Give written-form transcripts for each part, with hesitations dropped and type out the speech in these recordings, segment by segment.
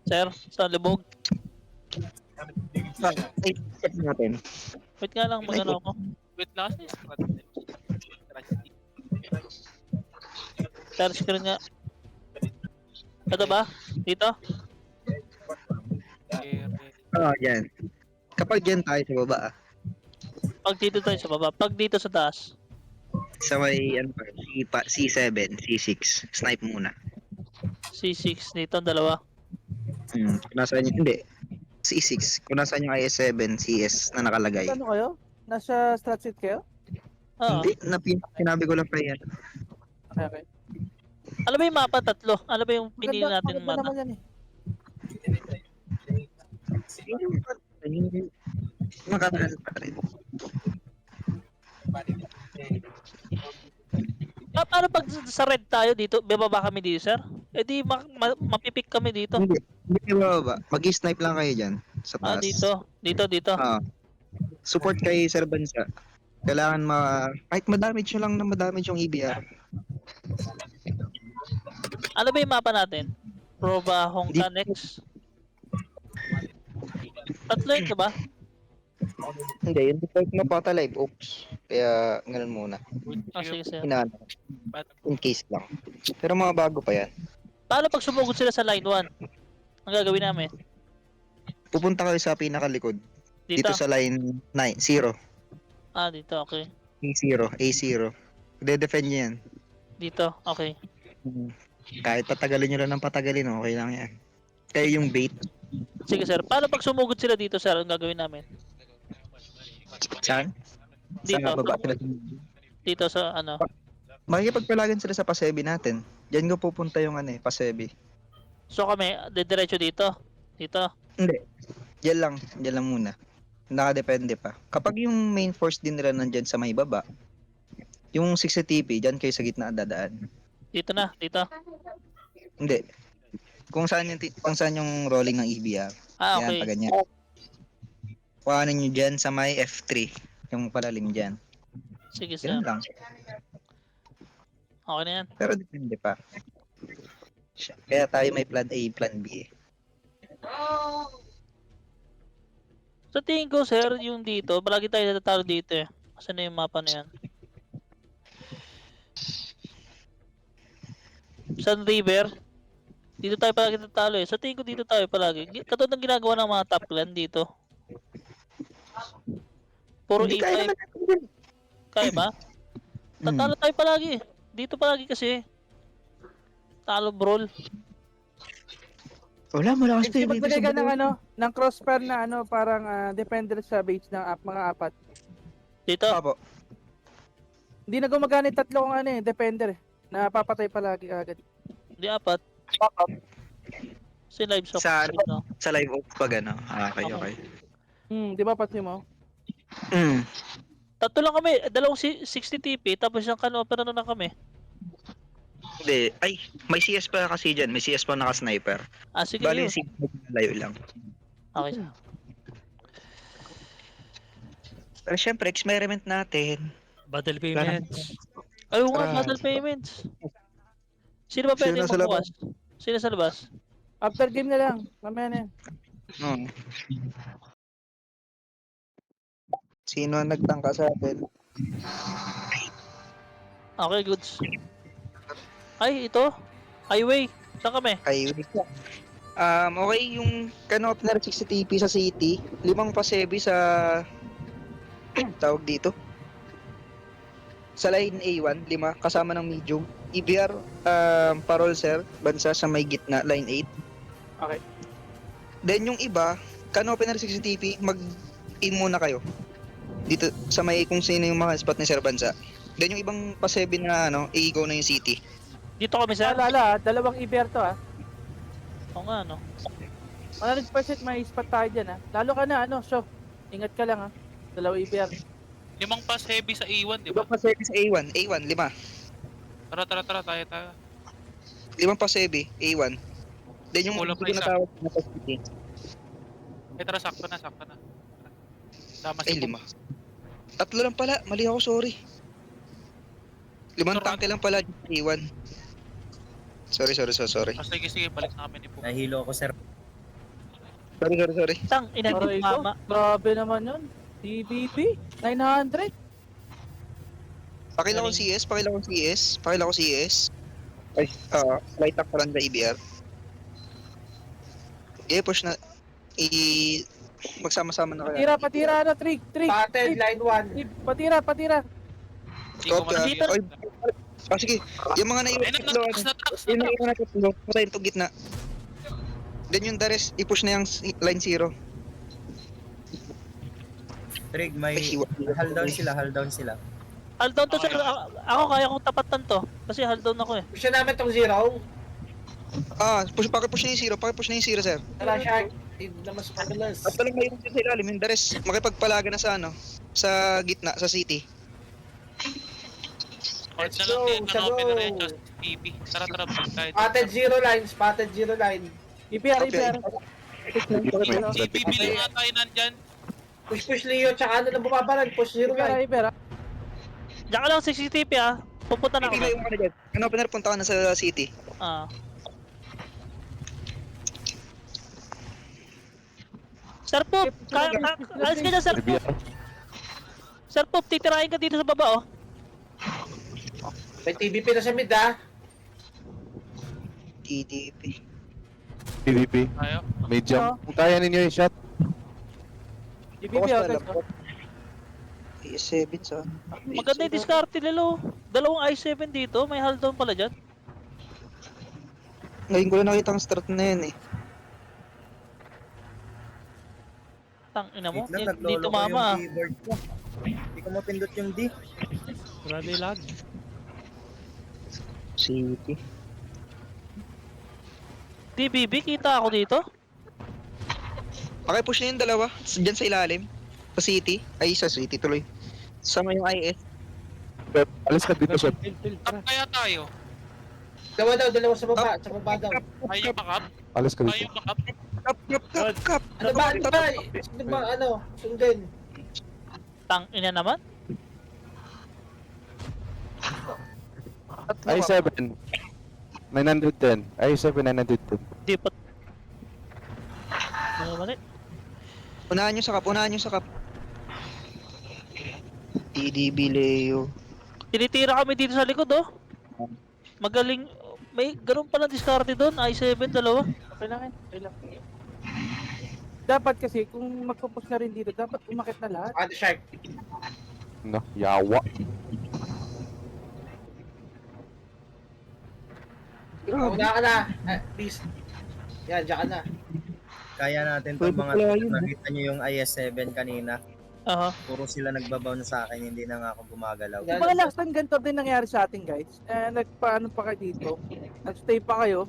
Sir, sa libog. Ay, check natin. Wait nga lang, Ay, magano ako. Wait lang kasi strat din. Strategy. Share screen nga. Ito ba? Dito? yan. Kapag yan tayo sa baba, Pag dito tayo sa baba. Pag dito sa taas. sa may, ano pa, C7, C6, snipe muna. C6 dito, dalawa. Kung nasaan yung, hindi, C6, kung nasaan yung IS7, CS na nakalagay. Ano kayo? Nasa strat sheet kayo? Oo. Hindi, sinabi ko lang pa yan. Okay, okay. Ano ba yung mapa tatlo? Ano ba yung pinili Maganda, natin maganda mapa? naman yan eh. Makataan pa rin. Paano pag sa red tayo dito? Bebaba kami dito, sir? Eh di mapipik kami dito. Hindi kayo bababa. Mag-snipe lang kayo dyan, sa Ah, taas. dito. Ah, support kay Sir Bansa. Kailangan kahit madamage nyo lang na madamage yung EBR. Ano ba yung mapa natin? Proba Hongka next. Tatlo yun, diba? Hindi, yung default mo pa live. Oops. Kaya, ganun muna. Oh, sige, sir. Inaano. In case lang. Pero mga bago pa yan. Paano pag sumugod sila sa line 1? Ang gagawin namin? Pupunta kayo sa pinakalikod. Dito? Dito sa line 9, 0. Ah, dito, okay. A0. De-defend nyo yan. Dito, okay. Kahit patagalin nyo lang ng patagalin, okay lang yan. Kayo yung bait. Sige, sir. Paano pag sumugod sila dito, sir? Ang gagawin namin? Saan? Dito. Sa baba sila. Dito sa ano? Makikipagpalagan sila sa pasebi natin. Diyan ko pupunta yung pasebi. So kami, diretso dito. Dito. Hindi. Diyan lang muna. Nakadepende pa. Kapag yung main force din nila nandyan sa may baba, yung 60 TP, diyan kayo sa gitna dadaan. Dito na, dito. Hindi. Kung saan yung rolling ng EBR. Ah, Yan, okay. pa ganyan. Kuhanin nyo dyan sa may F3. Yung palalim dyan. Sige, sir. Yan lang. Okay na yan. Pero depende pa. Kaya tayo may plan A, plan B. Sa tingin ko, sir, yung dito, palagi tayo natatalo dito eh. Kasi na yung mapa na yan? Sun River. Dito tayo palagi natatalo eh. Sa tingin ko dito tayo palagi. Katulad ng ginagawa ng mga top clan dito. Puro Hindi E5. kaya naman natin din. Kaya ba? Tatalo tayo palagi. Dito palagi kasi. Talo brawl. Wala, malakas Kasi tayo dito maglagay ka sa ng ng crossfire na parang defender sa base ng mga apat. Dito. Apo. Hindi na gumagana yung tatlo kong defender eh. Napapatay palagi agad. Hindi apat. Si live shop. Sa live off pag okay. Di ba pati mo? Tatlo lang kami. Dalawang 60 TP. Tapos yung kanopera na kami. Hindi. Ay, may CS pa kasi dyan. May CS pa naka-sniper. Ah, sige Bali, yun. layo lang. Okay siya. Pero syempre, experiment natin. Battle payments. Ayaw nga, battle payments. Sino ba pwede Sino sa labas? magbukas? Sino sa labas? After game na lang. Mamaya na yan. Sino ang nagtangka sa atin? Okay, goods. Ay, ito. Highway. Saan kami? Okay, yung Canopner 60 TP sa city, 5 pasebi sa tawag dito. Sa line A1, 5 kasama ng medium. EBR, parol sir, bansa sa may gitna, line 8. Okay. Then yung iba, Canopner 60 TP, mag-in muna kayo. Dito sa may kung sino yung mga spot ni Sir Bansa. Then yung ibang pasebi na i-go na yung city. Dito kami, sir. Alala, dalawang Iber to Oo nga, no? 100% may spot tayo dyan Lalo ka na so ingat ka lang dalawang Iber. 5 pass heavy sa A1, di ba? 5 pasebi sa A1, 5. Tara, tayo. 5 pasebi, A1. Then yung Kulang pa hindi ko isa. natawag na sa city. Tara, sakto na. Tama Ay, si 5. 3 lang pala, mali ako, sorry. 5 tangke lang pala, A1. Sorry. Sige, balik na kami ni Pug. Nahilo ako, sir. Sorry. Tang, ina, Aray di ko, mama. grabe naman yun. TBP, 900. Pakila ko CS. Ay, light up pa lang na EBR. Okay, push na. Magsama-sama na kaya. Patira na, Trig. Spotted, line 1. Trig, patira. Hindi ko Copy, makita. Oy, sige. Yung mga Ay, naiwan tatlo, na-tracks. yung naiwan na tatlo, patayin to gitna. Then yung the rest, i-push na yung line 0. Trig, may hold down sila. Hold down to sir. Ako kaya kong tapatan to. Kasi hold down ako eh. Push na namin tong 0. Pakipush na yung 0, sir. Tara, Shark. Hindi na mas madalas. At talang mayroon sa ilalim, yung the rest, makipagpalaga na sa sa gitna, sa city. Hold na Let's lang go, din. sa Ang open go. na rin. Just TP. Tara, kahit. Spotted 0 line. IPR. TP, bili nga tayo nandyan. Push Leo, tsaka ano na bumabalan. Push 0 line. IPR. Diyan ka lang sa CCTV ah. Pupunta na ako. Hindi yung dyan. Ano, punta ka na sa city. Ah. Sir Pop, alis ka dyan Sir Pop. Sir Pop, titirahin ka dito sa baba oh. May TBP na sa mid, ha? TDP. PvP. Tayo. May jump. Kung kaya ninyo yung shot. IPP, Bukas na okay. lang po. PS7 sa... Maganda yung diskarte nila oh. Dalawang i7 dito, may hold down pala dyan. Ngayon ko lang nakita ang start na yan eh. Tang ina mo, Wait lang, hindi naglolo ko tumama ah. yung keyboard ko. Hindi ko mapindot yung D. Grabe lag. City. DBB, kita ako dito. Pakipush na yung dalawa. Diyan sa ilalim. Sa city. Ay, sa city tuloy. Sama yung IS. Pep, alis ka dito, Pep. Tap kaya tayo. Dalawa sa baba. Sa baba daw. Ayaw makap. Alis ka dito. Ayaw makap. Kap. Ano ba? Sino ba? Sundin. Tang ina naman. I7. 910. I7, 910. Di pa. Ano mali? Unahan nyo sa kap. TDB Leo. Tinitira kami dito sa likod oh. Magaling. May ganun pala diskarte doon. i7 dalawa. Okay lang. Dapat kasi, kung magpupus na rin dito, dapat umakit na lahat. Ano, Shark? No, yawa. Una ka na. Please. Yan, dyan ka na. Kaya natin Pwede itong mga pala Trig. yun, Nakita nyo yung IS-7 kanina. Aha. Puro sila nagbabound sa akin, hindi na nga ako gumagalaw. Yan. Yung mga last time, ganito din nangyari sa atin, guys. Nagpaano pa kayo dito? Nagstay pa kayo.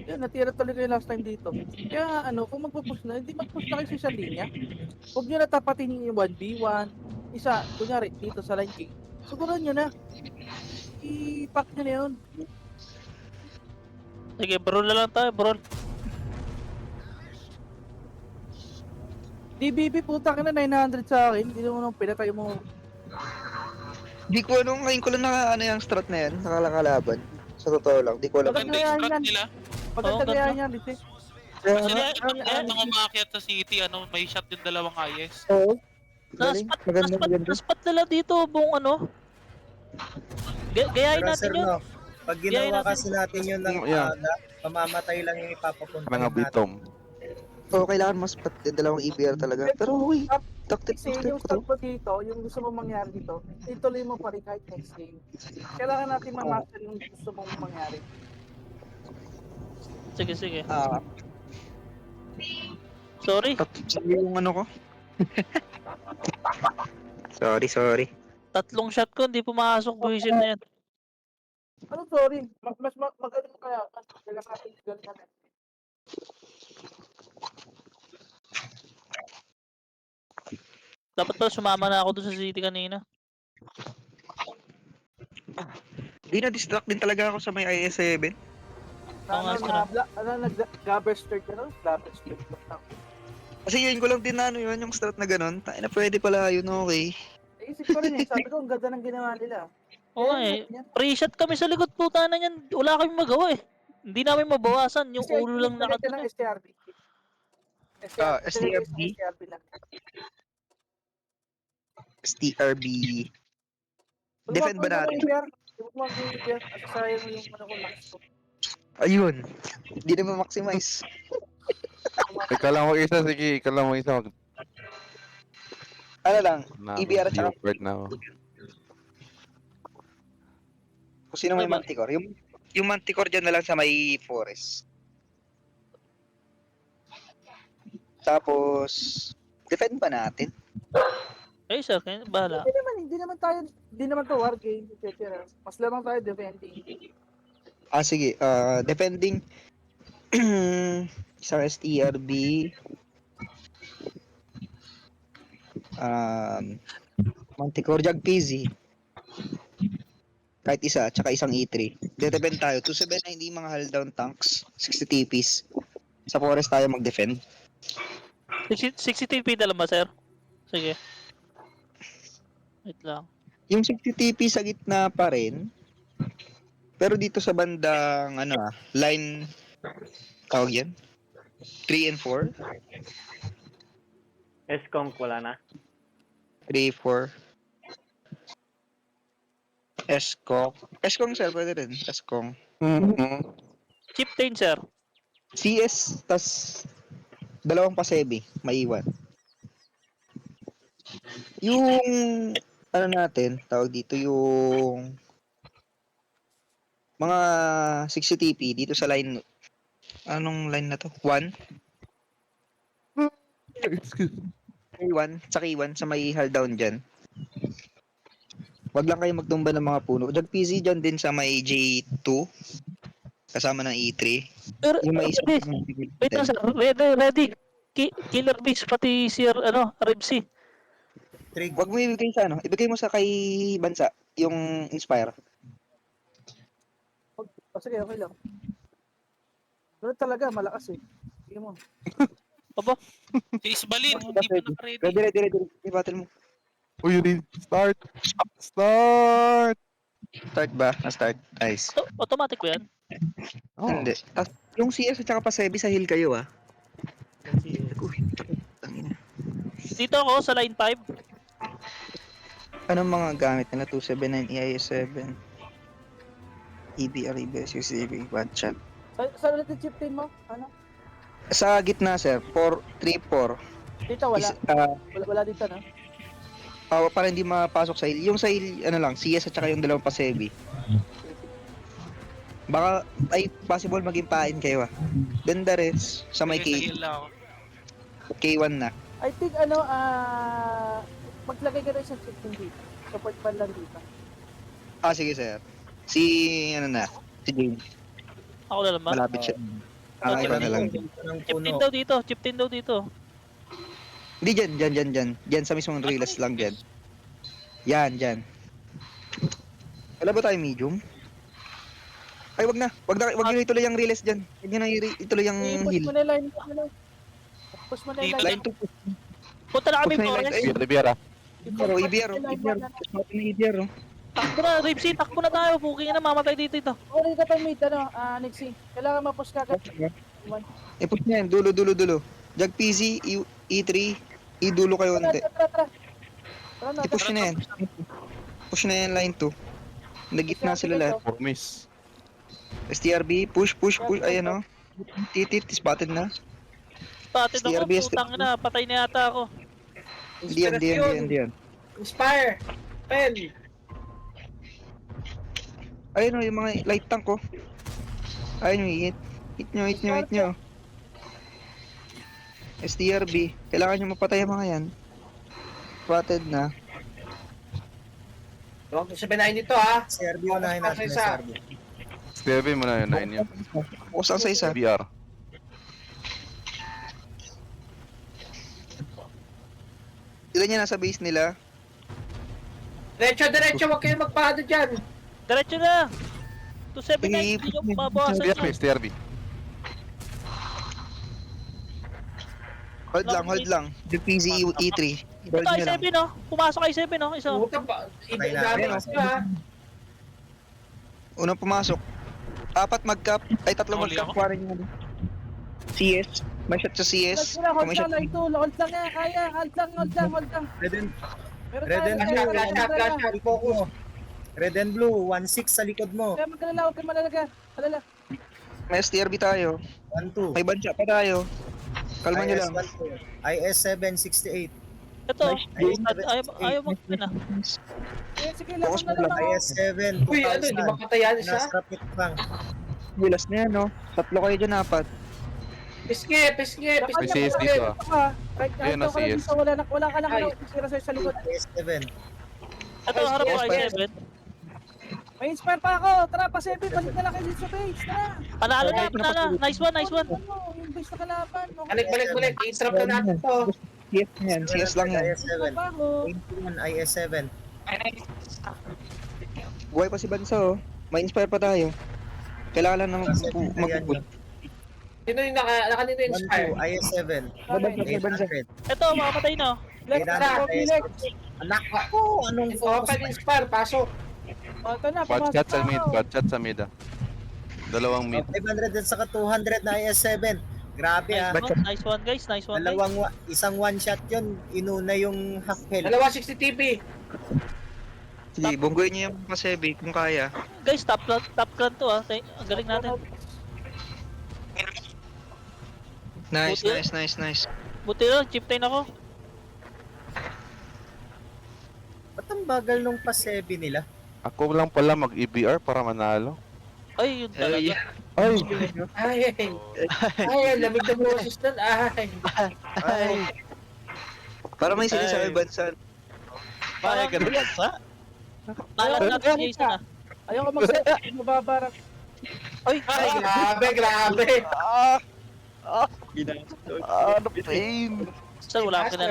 Yan, natira tuloy kayo last time dito. Kaya kung magpupush na, hindi magpush na kayo sa isang linya. Huwag nyo natapatin yung 1v1. Isa, kunyari, dito sa line king. Siguran nyo na. I-pack nyo na yun. Sige, bro na lang tayo, bro. DBB, puta ka na, 900 sa akin. Hindi mo nung pinatay mo. Di ko ngayon ko lang yung strat na yan. Nakakalaban. Sa totoo lang, di ko alam. Maganda yung strat nila. Maganda Oo, kaya ganda. niya, Lise. Kasi Kaya, nang umakyat sa city, may shot yung dalawang IS. oo. Galing. Maganda. Naspat nila dito buong ano. Gayahin Pero natin sir, yun. no, pag Gayahin ginawa natin. kasi natin yun ng Yeah. aga, pamamatay lang yung ipapapunta Mga natin. bitom. Oo, kailangan mas pat din dalawang EBR talaga. Pero uy, tactic Kasi yung start mo dito, yung gusto mong mangyari dito, ituloy mo pa rin kahit next game. Kailangan natin ma-master yung gusto mong mangyari. Sige. Sorry Sorry. yung ano ko. Sorry. Tatlong shot ko, hindi pumasok buwisit na yan. Ano, sorry? Mas magaling mo kaya. Kailangan natin galing natin. Dapat pala sumama na ako doon sa city kanina. Di na-distract din talaga ako sa may IS-7. Oo nga, sir. Nag-gabber start ka no? Gabber start ka. Kasi yun ko lang din na yun, yung strat na ganun. Tayo na pwede pala yun, okay. Naisip ko rin sabi ko, ang ganda ng ginawa nila. Oo eh. Pre-shot kami sa likod puta na yan. Wala kaming magawa eh. Hindi namin mabawasan. Yung ulo lang nakita nakatulog. ng STRB. STRB. STRB na. STRB. Defend ba natin? Huwag mo mag-IBR. Asasayang mo yung ano ko, lakas ko. Ayun. Hindi na ma-maximize. Ikaw lang mag-isa, sige, ikaw lang mag-isa. Ano lang, Na, EBR at saka Leopard na ako. kung sino may Ay, Manticore. Yung Manticore dyan na lang sa may forest. Tapos, defend ba natin? Eh, sir, kayo bahala. Hindi naman to war game, etc. Mas lamang tayo defending. Sige. Defending isang STRB. Manticore Jag PZ. Kahit isa, tsaka isang E3. Defend tayo. 279 hindi mga hull down tanks. 60 TPs. Sa forest tayo mag-defend. 60 TP na lang ba, sir? Sige. Wait lang. Yung 60 TP sa gitna pa rin. Pero dito sa bandang line tawag yan 3 and 4. Escom wala na. 3, 4. Escong sir, pwede rin. Escong. Chieftain, sir. CS, tas dalawang pasebi, maiwan. Yung natin, tawag dito yung mga 60 TP dito sa line. Anong line na to? 1? K1, sa K1 sa may hull down dyan. Wag lang kayo magtumba ng mga puno. Jag PZ dyan din sa may J2. Kasama ng E3. Pero, Yung may wait lang, sir. Ready. Killer Beast, pati si, Ribsy. Trig. Wag mo ibigay sa ibigay mo sa kay Bansa, yung Inspire. Sige, okay lang. Pero talaga, malakas eh. Sige mo. Aba, Si Isbalin, hindi pa naka-ready. Ready. I-battle mo. Uy, ready. Start! Start! Start ba? Start. Nice. automatic ba yan? Oh. Hindi. Yung CS at saka pasebi sa hill kayo Uy, tangina. Dito ako sa line 5. Anong mga gamit nila? 279, EIS-7, EBR, EBS, UCB, Batchat. Saan ulit yung chieftain mo? Ano? Sa gitna, sir. 4, 3, 4. Dito wala. Wala dito, no? Para hindi mapasok sa hill. Yung sa hill, CS at saka yung dalawang pasebi. Baka, possible maging pain kayo Then the rest, sa may Sige, sa ako. K1 na. I think maglagay ka rin sa chieftain dito. Support pa lang dito. Sige, sir. Si James. Ako na lang ba? Malapit siya. Okay. Iba na lang. Ng Chieftain puno. daw dito. Chieftain daw dito. Hindi dyan. Dyan sa mismong relays lang dyan. Dyan. Wala ba tayo medium? Ay, wag nyo na ituloy yung relays dyan. Wag nyo na ituloy yung Push hill. mo na line. Push mo na Dito line. Line 2 Punta na kami, Push na yung Torres. line. Riviera. EBR. Takbo na, Ribsy. Takbo na tayo. Puking na, mamatay dito ito. Okay ka tayo mid, Nixie. Kailangan ma-push ka agad. Push na yan. Dulo. Jag PZ, E3, dulo kayo unti. Tara na. I-push na yan. Push na yan line 2. Nagitna sila lahat. Formis. STRB, push. Ayan Titit, spotted na. Patid ako, CRBS. putang na. Patay na yata ako. Hindi yan. Inspire. Pen. Ayun yung mga light tank Ayun hit. Hit nyo. STRB, kailangan nyo mapatay ang mga yan. Spotted na. Huwag mo sabihin nito ha. CRB unahin natin yung CRB. Stevie mo na yun, 9 yun. Focus lang sa isa. BR. Ilan niya nasa base nila? Diretso. Huwag kayo magpahado dyan. Diretso na. 279, hindi yung mabawasan STRB, nyo. STRB. Hold lang. The PZ E3. Hold Ito, nyo lang. i7, no? Pumasok i7, no? Isa. Puta pa. Patay na. Idamay ka ha. Unang pumasok. 4 mag-cap. Ay, 3 Huli mag-cap. ako. Kuwarin nyo CS. May shot sa CS. Hold lang, Kung hold may lang, shot. line 2. Hold lang yan, kaya. Hold lang. Red and, Meron Red tayo, and meron blue, tayo, Flash shot, flash shot. likod mo. Red and blue, 1-6 sa likod mo. Kaya magkalala, huwag kang malalaga. Alala. May STRB tayo. 1-2. May bansa pa tayo. Kalma nyo lang. IS-768. Ito, Ayun, ayaw mo na. Sige, laban Focus na mo lang. lang ako. IS-7 Uy, ano, di 2000. makatay yan isa? Nasa pit lang. Bulas na yan, no? Tatlo kayo dyan, apat. Pisngi. May CS dito ah. Kahit Ayun, ito ka lang CS. dito, wala ka lang Ay. ano, sira sa likod. IS-7. Ito, harap ko Okay, I7. May inspire pa ako, tara pa 7, balik na lang kayo sa base, tara. Panalo na, panalo. Nice one. Ano, yung base na kalaban. Balik. I-trap na natin to. CS yan, CS lang yan. IS-7. Pa ako. 21 IS-7. Buhay pa si Bansa, oh. May inspire pa tayo. Kailangan lang na mag-put. Sino yung nakanino inspire? 1-2 IS-7. May bansa. 800. Ito, makamatay na. Left Tara, na, Felix. Anak ko, anong focus Open inspire, pasok. Ito na, Bad pumasok shot sa mid, ako. bad shot sa mid ah. Dalawang mid. 500 at saka 200 na IS-7. Grabe ah. Nice one, guys. Nice one, guys. Isang one shot yun, inuna yung half health. Dalawa 60 TP. Sige, bunggoy niyo yung pasebi kung kaya. Guys, top clan to ah. Ang galing natin. Nice. Buti lang, chip time ako. Ba't ang bagal nung pasebi nila? Ako lang pala mag-EBR para manalo. Ay, yun talaga. Ay! Ay, lamig na boses nun. Ay. Para may sige sa Bansa. Parang Nalat natin si Jason ah. Ayoko mag-set, mababarak. Ay, Grabe. Ano pain? sir, wala ka na.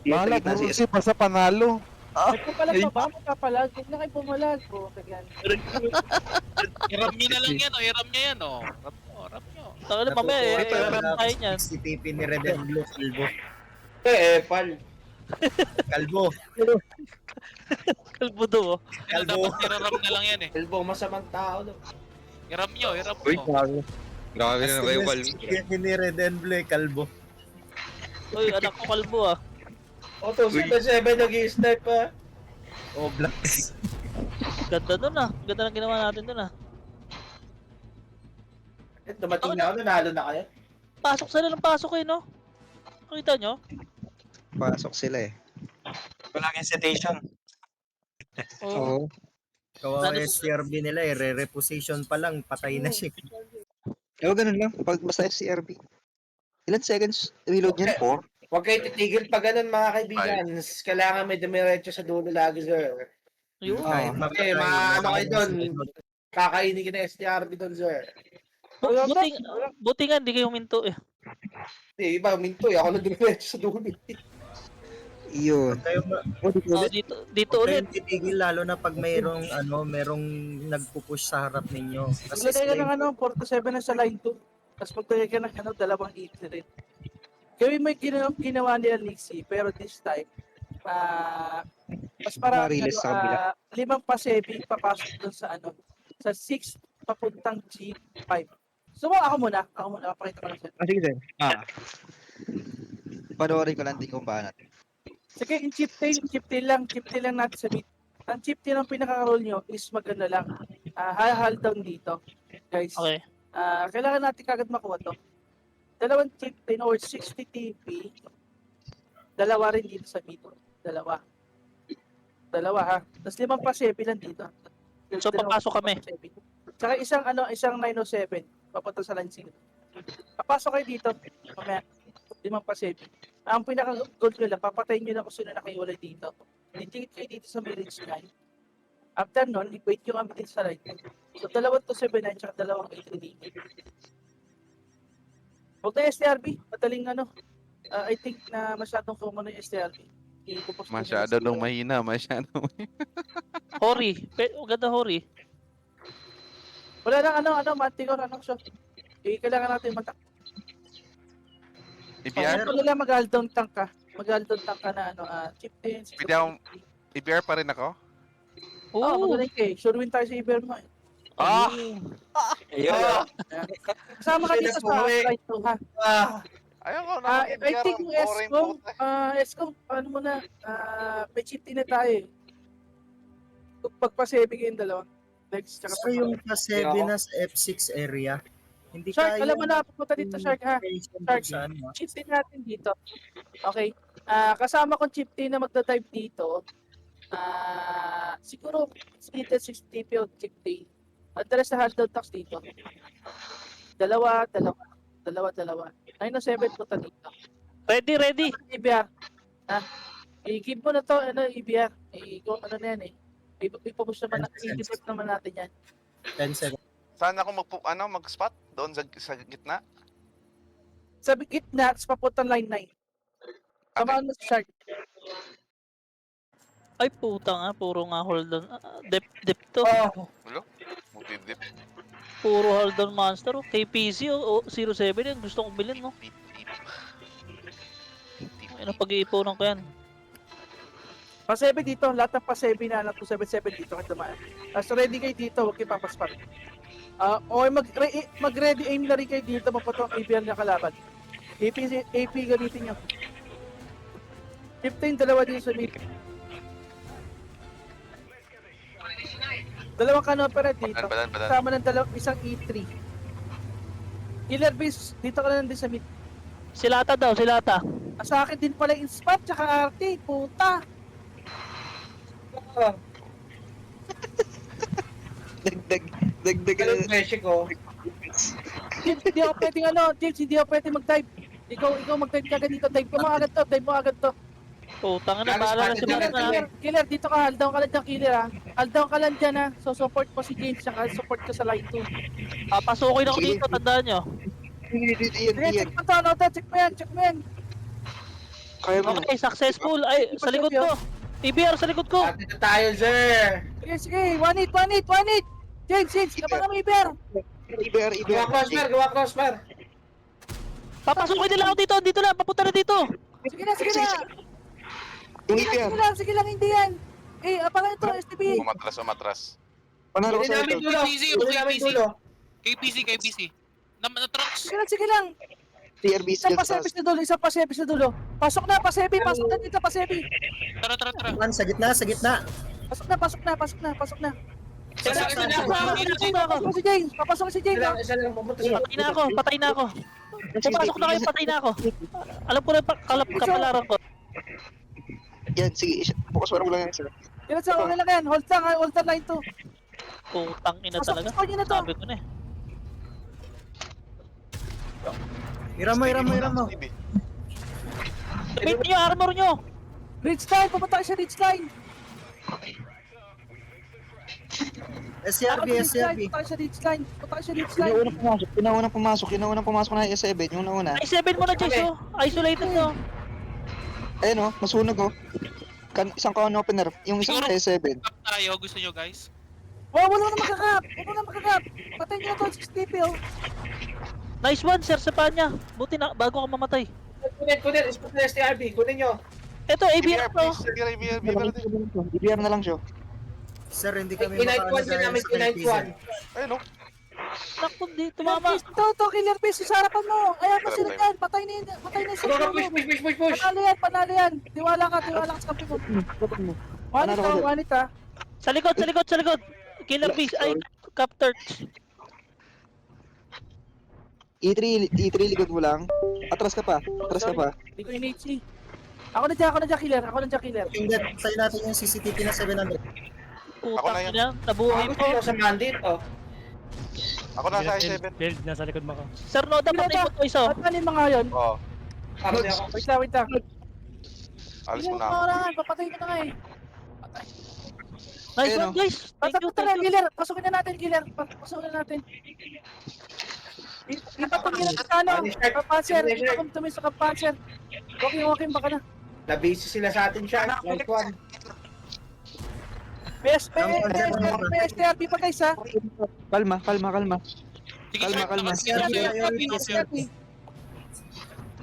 Bahala, puro si basta panalo. Nagpapalag pa ba? Magpapalag. Huwag na kayo pumalag. O, kagyan. Iram nyo na lang yan, o. Iram nyo yan, o. Rap nyo. Taka na mamaya eh. Natutuwa Iram talaga tayo ako niyan. sa TP ni Red and Blue, Pal. Kalbo. Kalbo do oh. Kaya dapat iraram na lang yan, eh. Elbow, masamang tao. Iram nyo. Grabe na kayo, Val. Kasi ni Red and Blue, kalbo. Uy, anak ko kalbo ah. O, 277 nag-i-snipe pa. Oh, blacks. Ganda nun ah. Ganda ng ginawa natin dun ah. Dumating na ako, nanalo na kayo. Pasok sila ng pasok eh no? Nakita nyo? Pasok sila eh. Walang hesitation. Oo. Oo. Kawawa yung SCRB nila eh, re-reposition pa lang, patay na siya. Ganun lang. Pag basta SCRB. Ilan seconds reload niyan? 4? Huwag kayo titigil pa ganun, mga kaibigan. Kailangan may dumiretso sa dulo lagi, sir. Yun. Okay, ano kayo doon? Kakainin ka na STRB doon, sir. Buti nga hindi kayo minto eh. Hindi, iba, minto. Ako na dumiretso sa dulo. Iyon. Kayo Oh, dito ulit. kayong titigil lalo na pag mayroong merong nagpupush sa harap ninyo. Kasi Maglagay ka ng 47 na sa line 2. Tapos maglagay ka ng dalawang 8 rin. Gawin mo yung ginawa nila Nixie, pero this time, mas parang Ma-release sa kabila. 5 pasebi papasok dun sa sa 6 papuntang G5. So ako muna, papakita ko lang sa'yo. Sige, sir. Panoorin ko lang din kung paano. Sige, in chip tail lang natin sa mid. Ang chip tail ang pinaka-roll nyo is maganda lang. Hold down dito, guys. Okay. Kailangan natin kagad makuha to. Dalawang chip tail or 60 TP. Dalawa rin dito sa mid. Dalawa ha. Tapos 5 pasebi lang dito. So papasok kami. Tsaka isang 907 papunta sa line 0. Papasok kayo dito. Mamaya 5 pasebi. Ang pinaka-goal ko lang, papatayin nyo na kung sino nakiwalay dito. Ditigit kayo dito sa Mirage line. After nun, i-wait yung kami dito sa line. So, 279 tsaka 280. Huwag na STRB. Madaling I think na masyadong common yung STRB. Masyado nung mahina, Hori. Ganda hori. Wala nang mantikor, shot. Kailangan natin matak. EBR? Kung lang mag-hold down tank ka. Mag-hold down tank ka na chip 10. Pwede akong EBR pa rin ako? Oo, magaling ka eh. Sure win tayo sa Iber mo eh. Ah! Ayun. Kasama ka Sila dito sa puwi. line 2 ha. Ah, Ayun ko I think yung Escom, ano mo na, may chip na tayo eh. Pagpa-7 kayong dalawa. Lex, tsaka So yung pa-7 na sa F6 area, hindi Shark, kaya alam mo na, pupunta dito, Shark, ha? Shark, sa ano, chip din natin dito. Okay. Kasama kong chip din na magda-dive dito. Siguro, split 6 TP o chip din. Address na handle tax dito. Dalawa. 907 punta dito. Ready. EBR. I-give mo na to, EBR. Ano na yan eh. Ipapush naman, i-detect naman natin yan. 10 seconds. Saan ako mag-spot? Doon sa gitna? Sa gitna, tapos papuntang line 9. Samahan mo si Shark. Ay putang puro nga hold on. Dep to. oh, Multi-dip. Puro hold on monster. KPC 07 yan. Gusto kong bilhin no. Ano pag-iipunan ko yan. Pa-7 dito, lahat ng pa-7 na alam ko 77 dito kayo dumaan. So ready kayo dito, huwag kayo papaspat. Okay, mag-ready aim na rin kayo dito, mapatong ABR na kalaban. AP gamitin nyo. 15, dalawa din sa mid. Dalawang canopera dito. Badan. Kasama ng isang E3. Killer base, dito ka na din sa mid. Silata daw, silata. Sa akin din pala yung spot, tsaka RT, puta. Dagdag ganun Mexico. James, hindi ako pwedeng James, hindi ako pwedeng mag-dive. Ikaw mag-dive ka ganito, dive mo agad to. Putang na, Galing bahala na sa si atin, Mark na. Killer, dito ka, hold down ka lang dyan, killer ha. Hold down ka lang dyan ha. So support mo si James, tsaka support ka sa line 2. Papasukin ako dito, tandaan nyo. Check mo to, check mo yan. Kaya mo. Okay, successful. Ay, sa likod ko. TBR, sa likod ko. At dito tayo, sir. Sige, one hit. James, kapag kami Iber. Gawa crossbar. Papasukin nila ako dito lang, papunta na dito. Sige na. Yung EPR. Sige lang, hindi yan. Abangan ito, STB. Umatras. Panalo ko Uli sa namin ito. dulo. Uli namin dulo. KPC. Na-trucks. Sige lang. TRB Isang skills pa-service na dulo, Pasok na dito, pasebi. Tara. Man, sa gitna. Pasok na. Isa Papasok si James. lang, pumunta siya. Patay na ako. Pumasok na kayo, patay na ako. Alam ko na kapalaran ko. Yan, sige. Bukas mo lang yan, sir. Kailan sa okay lang yan, hold lang line 2. Putang ina talaga. Pasok niyo na to. Sabi ko na eh. Hiram mo. Gamitin nyo, armor nyo. Ridge line, pupunta kayo sa ridge line. SCRB. Punta kayo sa ridge line. Pinaunang pumasok na yung S7, yung nauna. Ay, 7 mo na, Jace, oh. Isolated nyo. Ayun nasunog isang can opener, yung isang Siguro- S7. Stop tayo, gusto nyo guys. Wala na makakap. Patayin nyo na to, 6 TP oh. Nice one, sir, sa paa niya. Buti na, bago ako mamatay. Kunin, spot na STRB, kunin nyo. Eto, ABR to. EPR na lang siya. Sir, hindi kami K91 din namin, K91. Ayun o. Naku, di, tumama. To, killer base, sa harapan mo. Ayan pa sila yan, patay na yung Go, sila. push. Panalo yan. Tiwala ka sa kampi mo. Wanit ha. Sa likod. Killer beast, ay, captured. E3 likod mo lang. Atras ka pa. Hindi ko in-HC. Ako na dyan, killer. Tingnan, sa'yo natin yung CCTV na 700. Ako na Putang yun. ina, nabuhay Ako ko. dito sa mandate, oh. Ako na sa I7. Build, nasa likod mo ako. Sir Noda, patay mo to isa. At ano yung mga yun? Oo. Para di ako. Wait lang. Alis mo na ako. Papatay ko na nga eh. Nice Ayun, one, guys. Thank you. Killer. Pasukin na natin. Ipatungin na sa ano. Kapanser. Ipatungin tumin sa kapanser. Walking baka na. Nabisi sila sa atin siya. Like one. PSTRP pa guys ha. Kalma. Sige, Kalma.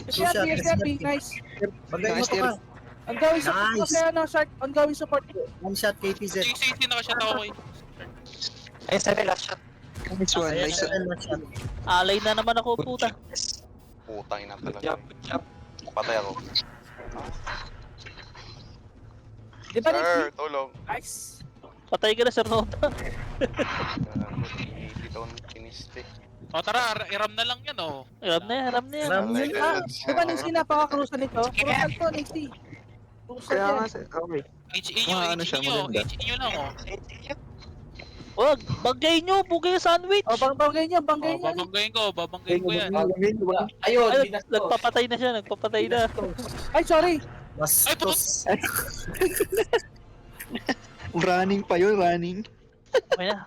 PSTRP, nice. Bagay mo to ka. Ongoing support Nice. kasi ano, Shark. Ongoing support. One shot KPZ. Sige, nakashot ako eh. Ayun, 7 last shot. Nice one, Ayan, nice one. ayan, last shot. Alay na naman ako, puta. Putang ina Good talaga. job, good job. Patay ako. Di ba, Sir, Nicky? tulong. Nice. Patay ka na, Sir Nota. Bitaw ng kiniste. O tara, iram na lang yan oh. Alam na yan, alam na yan. Ram Ano yun. Di ba, Nicky, napaka-crucial nito? Crucial to, Nicky. Crucial Kaya yan. nga, okay. HE nyo, Mga ano siya, HE nyo, maganda. HE nyo lang oh. Wag, bagay nyo, bugay yung sandwich. O, banggay niya, Oh, banggay niya. babanggayin ko yan. Ayun, Ay, binastos. nagpapatay na siya, nagpapatay na. Ay, sorry. Bastos. Running pa yun, running. May na.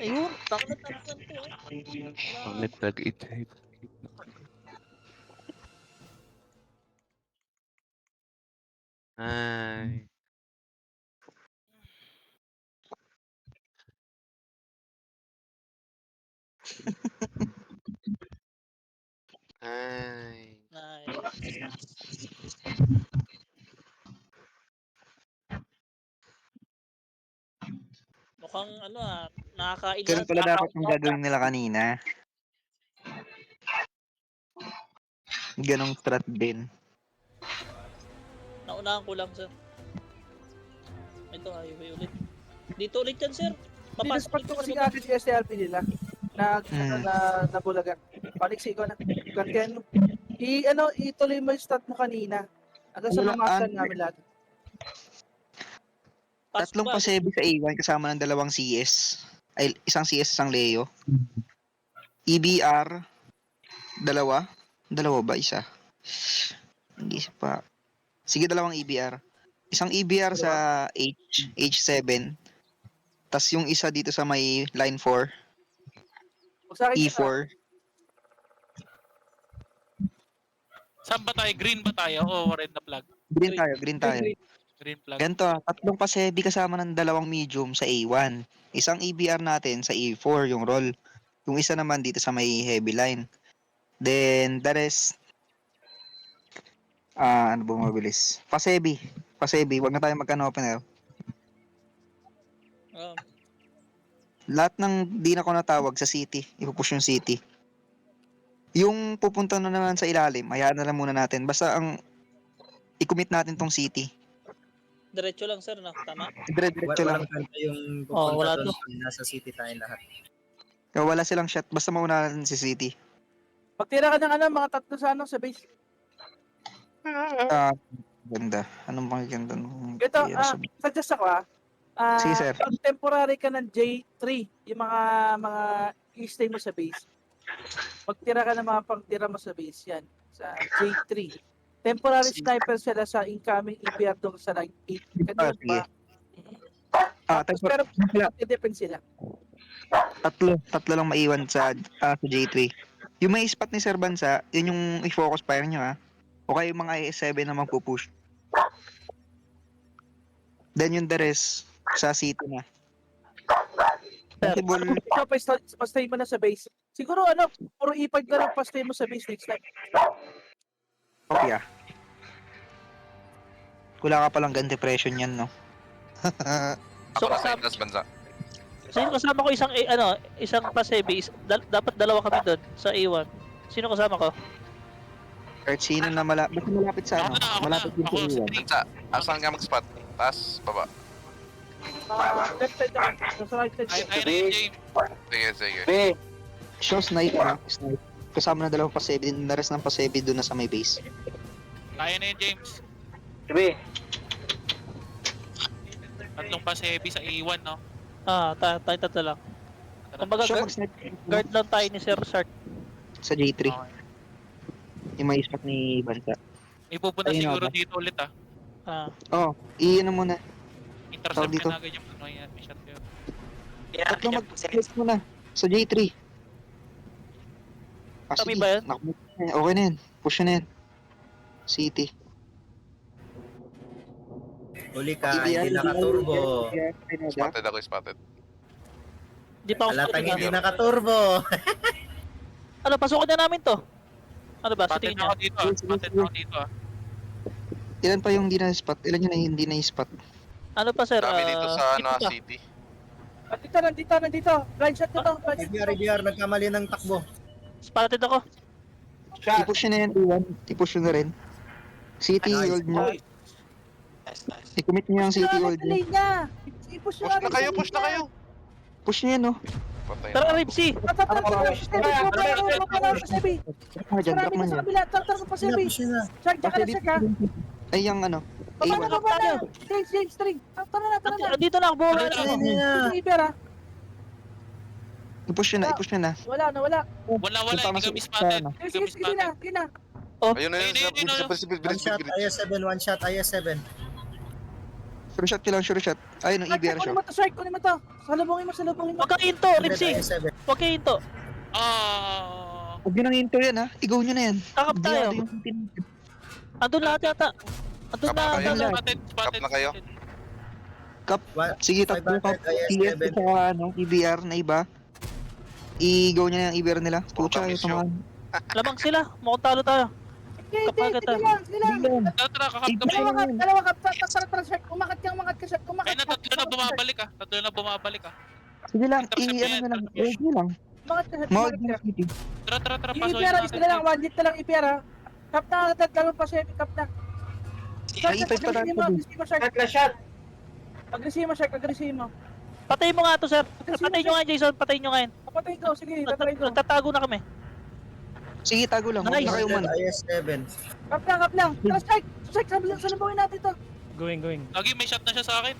Ayun, takot na to. Pangit nag-hit. Ay. Ay. Nice. Mukhang ano nakakain Ganun pala dapat yung gagawin nila kanina. Ganong strat din. Naunahan ko lang, sir. Ito, highway ulit. Dito ulit yan, sir. Pinaspat ko ulit kasi sa baba. agad yung STRP nila. Nabulagan. Panix, ikaw na. Gantian mo. Ituloy mo yung stat mo kanina. Hanggang sa Wala, mamakan namin lahat. Pass Tatlong ba? pasebi sa A1 kasama ng dalawang CS. Ay, isang CS, isang Leo. EBR, dalawa. Dalawa ba? Isa. Hindi isa pa. Sige, dalawang EBR. Isang EBR sa H7. Tas yung isa dito sa may line 4, Huwag sa akin E4. Saan ba tayo? Green ba tayo? O red na flag? Green tayo, green tayo. Green flag. Ganito, tatlong pasebi kasama ng dalawang medium sa A1. Isang EBR natin sa A4, yung roll. Yung isa naman dito sa may heavy line. Then, the rest, ano ba mabilis? Pasebi. Pasebi, wag na tayo magka-opener. Lahat ng di na ko natawag sa city, ipupush yung city. Yung pupunta na naman sa ilalim, hayaan na lang muna natin. Basta ang i-commit natin tong city. Diretso lang, sir, no? Tama? Dire-diretso lang. Walang kanta yung Oh, pupunta wala doon to. pag nasa city tayo lahat. Kaya wala silang shot, basta mauna natin si city. Pagtira ka ng mga tatlo sa base. Ganda. Anong makikita nung... Ito, sa- suggest ako Sige, sir. pag temporary ka ng J3, yung mga i-stay mo sa base. Pagtira ka ng mga pagtira mo sa base, yan. Sa J3. Temporary sniper sila sa incoming EPR doon sa line 8. Kanina sige. pa. Tapos Temporary pero i-defend sila. tatlo lang maiwan sa J3. Yung may spot ni Sir Bansa, yun yung i-focus fire nyo ha. O kaya yung mga AS7 na magpupush. Then yung the rest, sa city na. Possible, Ikaw pa-stay mo na sa base. Siguro puro E5 na lang pa-stay mo sa base next time. okay ah. Wala ka palang gun depression yan, no? So, Ako na kasama, sa bansa. sino kasama ko isang pasebi, dapat dalawa kami doon sa A1. Sino kasama ko? Kahit sino na basta malapit sa ano, Ako malapit din Ako sa si iwan. Drake. Bansa, asan ka mag-spot? Taas, baba. Left side ako. Sa right side. Ayun na yun, James. Sige, sige. Show snipe ah. Snipe. Kasama ng dalawang pasebi, the rest ng pasebi doon na sa may base. Kaya na yun, James. Tatlong pa heavy sa A1, no? Tayo tatlo lang. Kumbaga, Show mag-snipe guard lang tayo ni Sir Shark. sa J3. Okay. Yung may spot ni Bansa. May pupunta Ayun siguro ako. dito ulit, Oh, i-ano muna. Intercept dito. ka na agad yung ano yan. May shot yun. Tatlo mag-snipe muna sa J3. Kami ba yan? Okay na yan. Push na yan. City. Huli ka, hindi naka-turbo. Spotted ako, spotted. Di pa ako Halatang spotted, hindi ah. naka-turbo. Ano, pasukin na namin to. Ano ba? Sa Spotted tingin na niyo? ako dito, Spotted na ako dito, Ilan pa yung hindi na-spot? Ilan yun na hindi na-spot? Ano pa, sir? Dami dito sa dito pa. city. Nandito. Blind shot ko to. EBR, nagkamali ng takbo. Spotted ako. Shot. I-push nyo na yan, Iwan. I-push nyo na rin. City, Nice. hold nyo. Nice, nice. I-commit nyo yung city, hold nyo. I-push Push na kayo, push na kayo. Push nyo yan, no? Patay Tara, na. Ripsy. Drop mo dyan, drop mo dyan. Push na. Ay, yung ano. A1. Dito na ako, buha na ako. I-push nyo na, i-push nyo na. Wala. Wala, Punta hindi ka kami sa- spotted. ano. Hindi kami spotted. Ayun na yun. One shot, IS-7, one shot, IS-7. Sure shot nyo lang, sure shot. Ayun, yung EBR shot. Kunin mo to. Salubungin mo. Huwag kang into, Ripsy. IS-7. Huwag kang into. Ah. Huwag nyo nang hinto yan, ha? Igaw nyo na yan. Kakap tayo. Diado yung tin- Andun lahat yata. Andun Kap na. na kayo. andun na. Spotted. Kap na kayo. Sige, takbo ka. 500 TS IS-7. sa ano, EBR na iba. I-go nyo na yung EBR nila. Pucha, Puta, ito mga... Lamang sila. Mukhang talo tayo. Kapagat tayo. Tara, kakap kami. Dalawa ka. Tara, shot. Umakat ka, shot. Ay, na tatlo na bumabalik ah. Tatlo na bumabalik ah. Sige lang, Intercept i-ano yan, na lang. intercept Okay lang. Umakat ka, shot. Mawag na city. Tara, Yung pasuhin IPR, natin. isa na lang. 1 hit na lang IPR, ha. Kap na, dalawang pa siya. Kap na. May ipit pa tayo. Agresibo, mo. Patayin mo nga to, sir. Patayin nyo nga, Jason. Patayin nyo nga yun. Papatay ko, sige, tatry ko. Nagtatago na kami. Sige, tago lang. Huwag Nice. na kayo man. IS-7. Kap lang. Tara, strike, salubungin natin to. Lagi may shot na siya sa akin.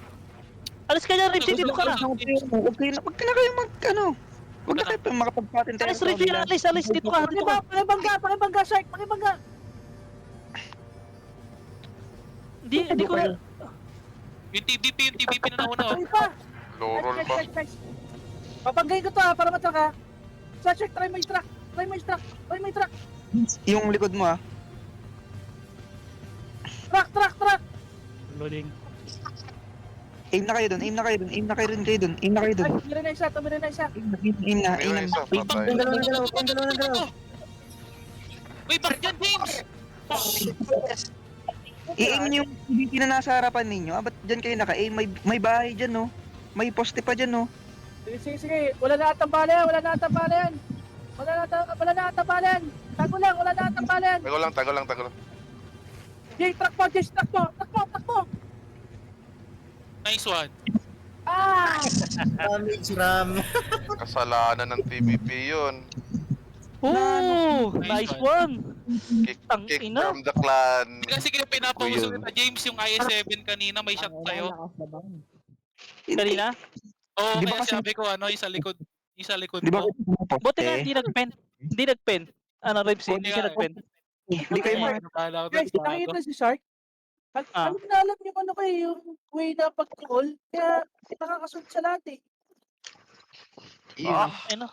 Alis ka dyan, Ripsy. Dito ka na. Huwag na kayo mag, ano. Huwag na kayo makapag-patent tayo. Alis, Ripsy. Alis. Dito ka. Dito ka. Pakibangga, strike, pakibangga. Hindi ko. Yung TBP na nauna oh. Sorry pa. Lorol pa. Nice. Papanggayin ko to, ha, para mataka. Strike, try mo yung truck. Yung likod mo, ah. Truck. Aim na kayo dun. Aim na kayo dun. Ay, meron na isa. Aim na. Ayun na isa. Patay. Dalawa. Uy, bakit yan, James? I-aim niyo yung CBT na nasa harapan ninyo. Ah, ba't dyan kayo naka-aim? May bahay dyan, no? May poste pa dyan, no? Sige. Wala na atang bala yan. Tago lang, wala na atang bala yan. Tago lang. Jay, truck mo. Nice one. Ah! Damage ram. Kasalanan ng TBP yun. Oh, Nice nice one. Kick Tangina. from the clan. Kasi kaya pinapauso Kuya. kita, James, yung IS-7 kanina may shot tayo. Kanina? Oo, Di ba kaya kasi- sabi ko ano, yung sa likod Di ba? mo. Buti nga, hindi nag-pen. Ano, Ripsy? Hindi siya nag-pen. Hindi kayo mga... Bahala ko Guys, doon, nakita si Shark. Ah. Alam niyo ano kayo, yung way na pag-call, kaya nakakasunod sa lahat eh. Ano?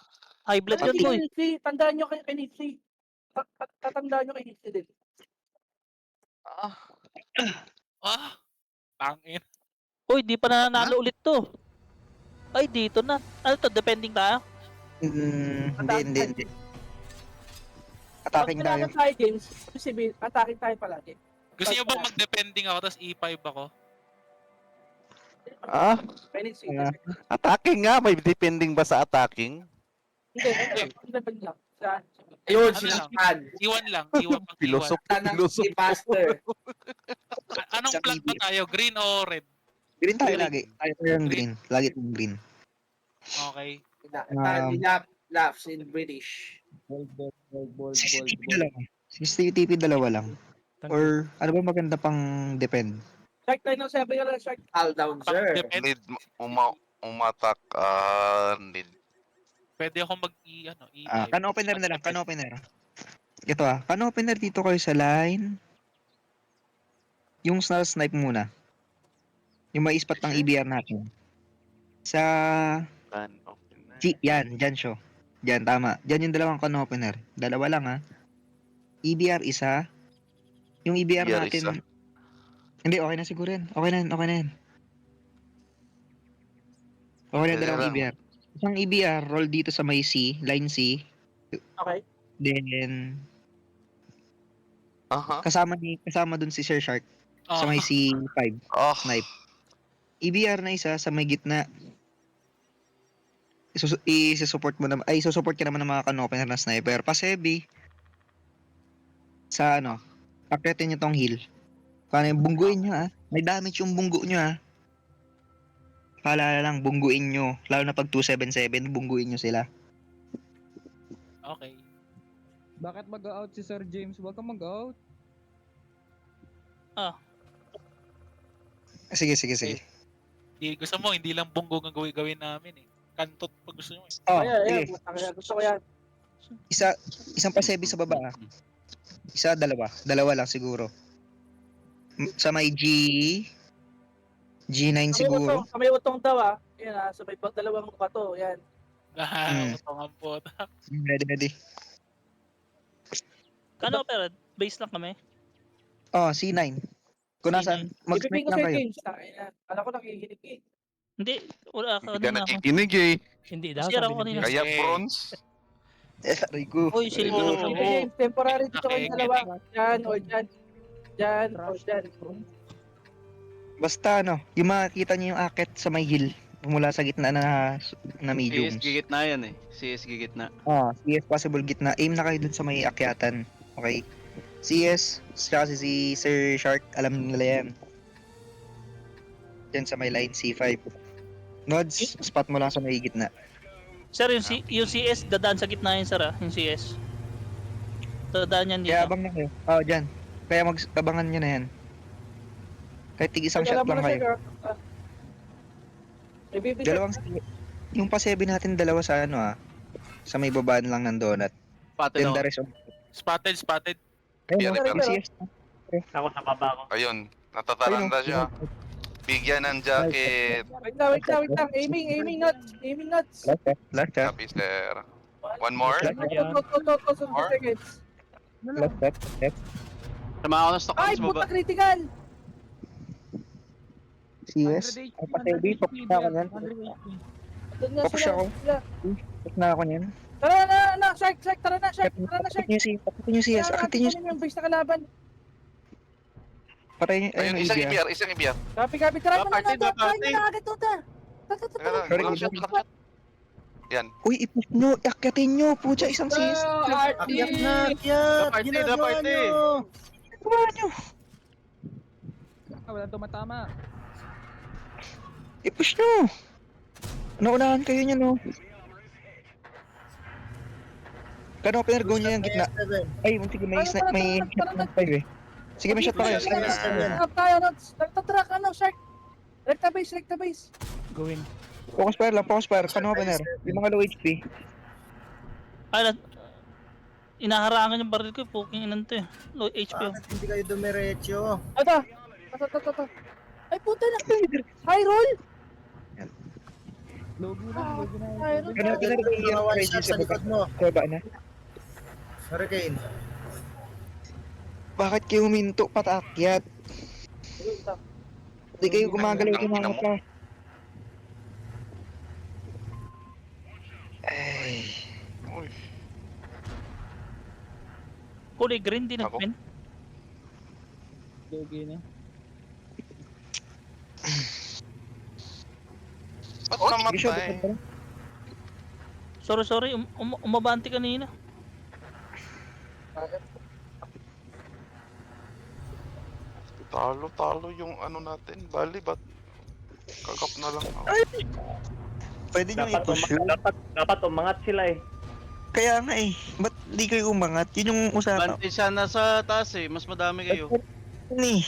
High blood yun, boy. Nipsey, tandaan nyo kay Nipsey. Tatandaan nyo kay Nipsey din. Ah, tangin. Uy, di pa nanalo ulit to. Ay, dito na. Ano to, depending tayo? Hindi. Pag Attacking tayo. kailangan tayo games, sabihin, attacking tayo palagi. Gusto niyo ba mag-depending ako tapos E5 ako? Kay Nipsey. Ah. Attacking nga, may depending ba sa attacking? Hindi, depend lang. Ayun, Ano sinaktan. Iwan lang, iwan pang iwan. Philosoph. Tanang si Pastor. Anong Sa flag ba tayo? Green o red? Green tayo lagi. Tayo yung green. Lagi tayong green. Okay. Laps in British. CCTV dalawa. CCTV dalawa lang. Or ano ba maganda pang depend? Shark tayo ng 7 ka lang, Shark. All down, sir. Depend. Need umatak. Need. Pwede ako mag-E, E5. Can opener na lang. Can opener. Ito can opener dito kayo sa line. Yung snipe muna. Yung may spot ng EBR natin. Sa yan, dyan siya. Dyan, tama. Dyan yung dalawang can opener. Dalawa lang EBR isa. Yung EBR EBR natin. isa. Hindi, okay na siguro yan. Okay na yan. Okay na yan Pwede dalawang lang. EBR. Isang EBR, roll dito sa may C, line C. Okay. Then, Aha. kasama dun si Sir Shark sa may C5. Oh. Snipe. EBR na isa sa may gitna. i-support mo naman, ay, isusupport ka naman ng mga kan-opener na sniper. Pasebi, sa ano, akyatin nyo tong hill. Paano yung bungguin nyo, May damage yung bunggo nyo, Paalala lang, bungguin nyo. Lalo na pag 277, bungguin nyo sila. Okay. Bakit mag-out si Sir James? Huwag kang mag-out. Sige, sige, sige. Hindi, gusto mo, hindi lang bunggong ang gawin namin eh. Kantot pag gusto nyo eh. Oh, Ayan, sige. gusto ko yan. Isang pasebi sa baba, Isa, dalawa. Dalawa lang siguro. Sa may G9 siguro. Sa may utong daw Yan sa may dalawang bato. Yan. Utong ang puta. Ready. Kano pero base lang kami. Oh, C9. Kung nasaan, mag-snipe Ibibigay ko lang sa kayo. James. Alam ko nakikinig eh. Hindi, wala ka Hindi ka na ako. nakikinig eh. Hindi daw. Sira sabi ako ni kanina. James. Kaya bronze. Rico. Uy, silver. Oo. Sige James, temporary dito kayo Okay, dalawa. Dyan o dyan. Dyan o dyan. Basta yung makikita niyo yung akit sa may hill. Mula sa gitna na mediums. gitna yan eh. CS gitna. CS possible gitna. Aim na kayo dun sa may akyatan. Okay. CS, tsaka si Sir Shark, alam nila yan. Diyan sa may line C5. Nods, spot mo lang sa may gitna. Sir, yung CS, dadaan sa gitna yun, sir, yung CS. Dadaan yan dito. Kaya abang na kayo. Dyan. Kaya mag-abangan nyo na yan. Kahit tig isang shot lang kayo. Ibibigay. Dalawang, yung pasebi natin dalawa sa sa may babaan lang ng donut. Pati Then daw. the rest of... Spotted. Ayun, Yan, yung CS. Ako sa baba ko. Ayun, natataranta siya. Bigyan ng jacket. Wait lang. Aiming nuts. Last shot. Copy, sir. One more? Last shot. Or? Seconds. Last shot. Tama ako ng stock Ay, sa puta baba. critical. CS. Ang pasebi, focus na ako yan. Doon nga Focus sila. ako. Focus na ako yan. Tara na, Shark, tara na, Shark. Akitin nyo CS. Akitin nyo. Yung base na kalaban. Patay nyo. Ayun, Ayun, isang Ibia. ibiyar, isang ibiyar. Copy, tara Baparting, na, baparting. agad tuta. Teka lang, Sorry, long shot, long shot. Yan. Uy, ipus nyo. Akitin nyo. Pucha, isang CS. Akyat na, akyat! Party, Ginagawa party. nyo! Kuha nyo. Walang tumatama. Ipus nyo. Naunahan kayo nyo, no? Kano pinargo nyo yung gitna? Ay, sige, may shot na kayo eh. Sige, may shot pa kayo. Sige, Tayo, Nods. Nagtatrack, Shark. Rekta base. Going. focus fire lang, focus fire. Kano opener? Yung mga low HP. Ay, inaharangan yung baril ko, poking inan to eh. Low HP. Bakit hindi kayo dumiretso? Ito. Ay, puta na. High roll. Logi na. High roll. Kano opener? Mga one shot sa likod mo. Baba na. Hurricane. Bakit kayo huminto patakyat? Hindi kayo gumagalaw yung mga pa. Ay. Uy, Kulay green, di Ako? nag-pin. Logi na. ba't Sige, shot. namatay? Sorry, umabanti kanina. Talo yung ano natin. Bali, ba't kakap na lang ako? Pwede nyo i-push yun. Dapat umangat sila eh. Kaya nga eh. Ba't di kayo umangat? Yun yung usapan. Bante siya nasa taas eh. Mas madami kayo. Ni.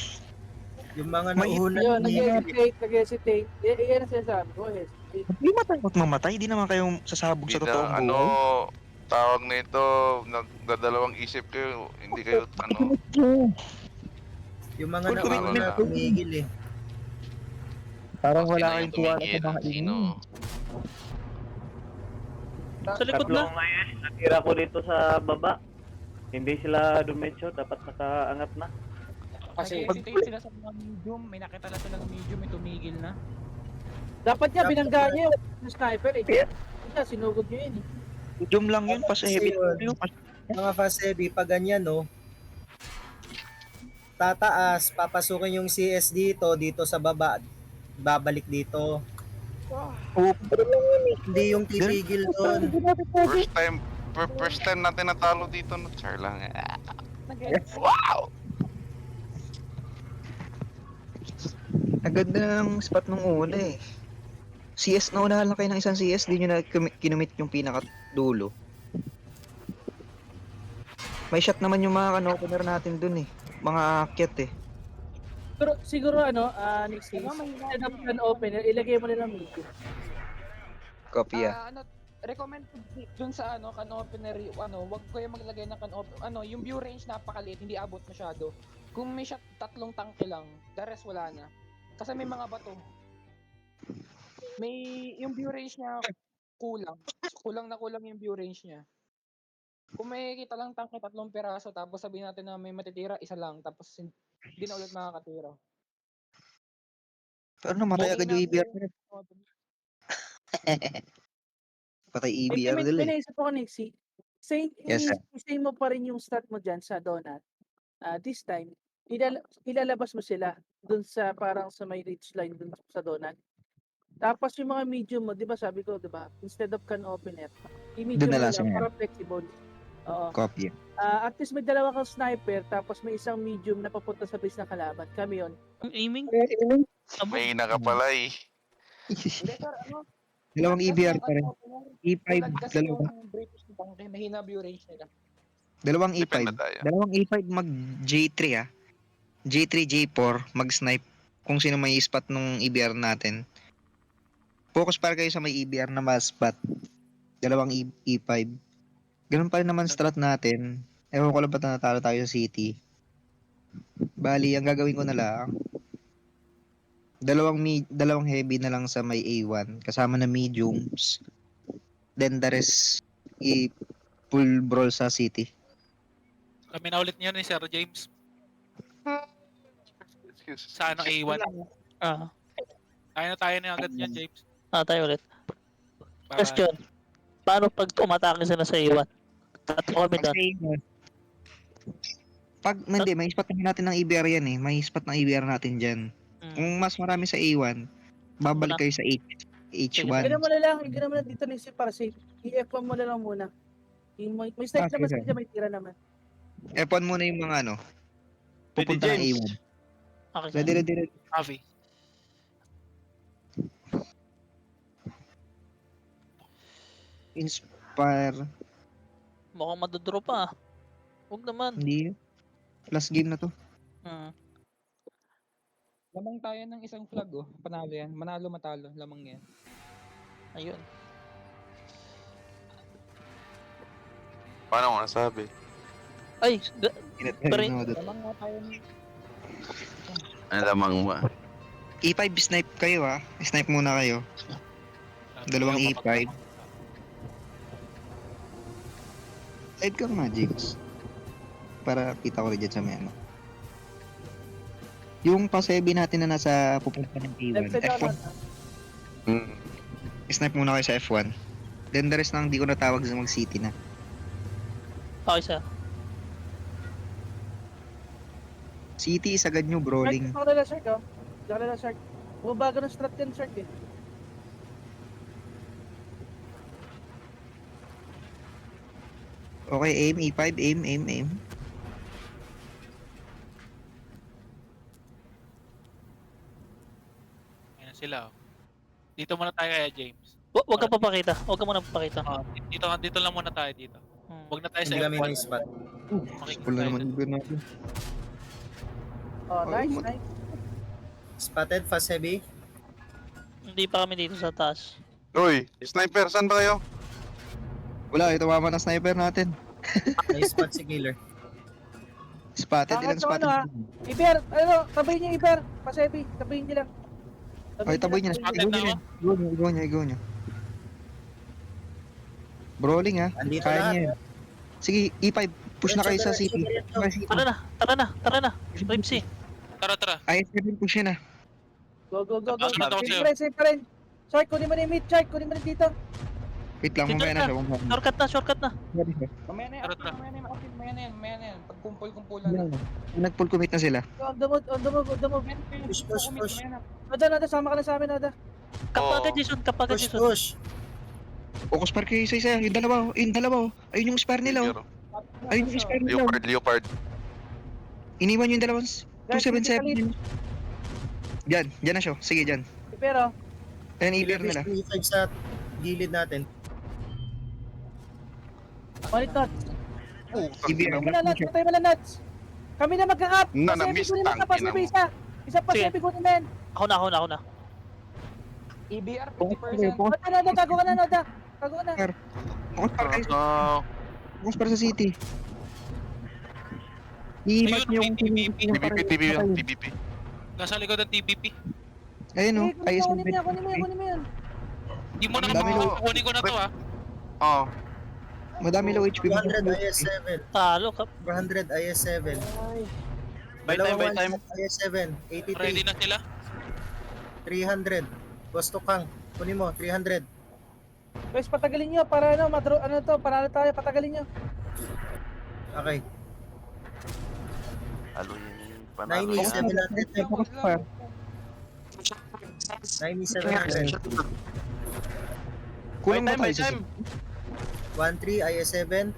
Yung mga May- nauuna. Ayun, nag-hesitate. Yan ang sinasabi ko. Hesitate. Hindi matakot mamatay. Di naman kayong sasabog sa Hindi totoong na, buhay. tawag nito, nagdadalawang isip kayo, hindi kayo, Yung mga Kung nauna tumigil eh. Parang sino wala yung kayong tuwala tumigil, sa mga sino? Sa likod na. Natira ko dito sa baba. Hindi sila dumetso, dapat nakaangat na. Kasi hesitate sila sa mga medium. May nakita na silang medium, may tumigil na. Dapat niya, binangga niya yung sniper eh. Kaya sinugod niyo yun eh. Medium lang yun. Pas heavy. Mga fast heavy, pag ganyan no, tataas, papasukin yung CS dito sa baba, babalik dito. Oo, Hindi yung titigil doon. First time natin natalo dito, no? Char lang. ang ganda ng spot nung una eh. CS, naunahan lang kayo ng isang CS, di nyo na kinumit yung pinaka-dulo. May shot naman yung mga opener natin dun eh. Mga akyat eh. Pero siguro Nixie, instead of an opener, ilagay mo nila medium. Copy ah. Recommend ko dun sa can opener, wag kayo maglagay ng can opener. Yung view range napakaliit, hindi abot masyado. Kung may shot 3 tangke lang, the rest wala na. Kasi may mga bato. Yung view range niya kulang. Kulang yung view range niya. Kung may kita lang tangke 3 piraso, tapos sabihin natin na may matitira, isa lang, tapos hindi na ulit makakatira. Pero namatay agad yung EBR nila. Patay EBR May nila eh. naisip ko, Nixie. Yes, sir. Isay mo pa rin yung start mo dyan sa Donut. This time, ilalabas mo sila dun sa parang sa may reach line dun sa Donut. Tapos yung mga medium mo, di ba sabi ko, di ba, instead of can opener, i-medium Doon na mo lang lang sila. para flexible. Oo. Copy. At least may dalawa kang sniper, tapos may isang medium na papunta sa base ng kalaban. Kami yun. Ang aiming? May ka pala eh. Hindi sir, Dalawang EBR pa rin. E5, tulad kasi dalawa. yung British na tangke, mahina view range nila. Dalawang E5. Depende tayo. Dalawang E5 mag J3 ah. J3, J4, mag-snipe. Kung sino may spot nung EBR natin. Focus para kayo sa may EBR na mas-spot. Dalawang E5. Ganun pa rin naman strat natin. Ewan ko lang ba't natalo tayo sa city. Bali, ang gagawin ko na lang, dalawang heavy na lang sa may A1 kasama na mediums. Then the rest full brawl sa city. Kami na ulit niyo ni Sir James. Excuse. Sa A1. Tayo na agad niyan, James. Tayo ulit. Para- Question. Paano pag umatake sila sa iwan? Tatlo kami doon. Hindi, may spot naman natin ng EBR yan eh. May spot ng EBR natin dyan. Kung mas marami sa A1, babalik kayo sa H1. Igana mo na lang dito Nixie para safe. I-F1 mo na lang muna. May snipe sige, naman sir. sila, may tira naman. F1 muna yung mga pupunta ng A1. Okay, Ready. Avi. Inspire. mukhang madodraw pa. Huwag naman. Hindi. Last game na to. Lamang tayo ng isang flag panalo yan. Manalo matalo, lamang yan. Ayun. Paano mo nasabi? Ay, Pare- Lamang nga tayo ng Ano lamang mo? E5 snipe kayo ah. Snipe muna kayo. Dalawang E5. Side ka nga, Jigs. Para kita ko rin dyan sa may ano. Yung pasebi natin na nasa pupunta ng A1. Left side F1. Donut. Snipe muna kayo sa F1. Then the rest na hindi ko natawag sa mag-city na. okay sir. City is agad nyo brawling. Shark, nila Shark Diyan ka nila Shark. Bumabago ng strat yan Shark eh. Okay, aim, E5, aim. Ayan sila. Dito muna tayo kaya, James. Huwag ka papakita. Huwag ka muna papakita. Dito lang muna tayo dito. Huwag na tayo sa Hindi kami F1. ng spot. Makikita Full na tayo naman dyan. yung natin. Nice. Spotted, fast heavy. Hindi pa kami dito sa taas. Uy, sniper, saan ba kayo? Wala, ito mama ng sniper natin. May spot si killer. Spotted, ilang spotted. Iber, tabayin niyo Iber. Pasebi, tabayin niyo lang. Okay, taboy niya. Spotted na ako. Igo niya. Brawling ha. Andito Kaya lahat. niya yan. Sige, E5. Push na kayo sa city. Tara na. Ripsy. Tara. IS7 push yun ah. Go. Tapos na ako sa'yo. Safe pa rin. Shark, kunin mo na yung mid. Shark, kunin mo na dito. Wait lang, mamaya na siya. Shortcut na. Mamaya na Tara. yan. Pagkumpul-kumpulan na. Nag-full commit na sila. On the move. Push. Nada, sama ka na sa amin, Nada. Kapagad Jason, kapagad Push, Jason. push. Focus park kayo isa-isa. Yung dalawa. Ayun yung spare nila. Oh. Ayun yung spare nila. Leopard, leopard. Iniwan yung dalawang Guys, hindi kalit. 277. Diyan na siya. Sige, diyan. Pero, Ayan, EBR nila. Ilagay sa E5 sa gilid natin. malit not. EBR. Patay mo na nuts, patay mo na nuts. Kami na magka-up. Na, Kasi na-miss, kunin mo tangina kapag mo. isa. Isa pa Sige. sa kunin men. Ako na. EBR, Focus 50%. park kayo. Noda, tago ka na, Noda. Tago ka na. Focus park kayo. Ah, Focus park sa city. I-mark niyo yung TBP. Nasa likod ng TBP. Ayun, Eh, kunin mo yan. Hindi mo na Ang dami kukunin ko na to, ha. Oh, Madami low HP. 200 IS-7. Talo ka. 400 IS-7. By time. IS-7. Ready 83. na sila. 300. Gusto kang. Kunin mo, 300. Guys, patagalin nyo para panalo tayo, patagalin nyo. Okay. alo yung panalo. 9700. Focus park. 9700. Kulang ba By tayo sa time. 13 IS-7.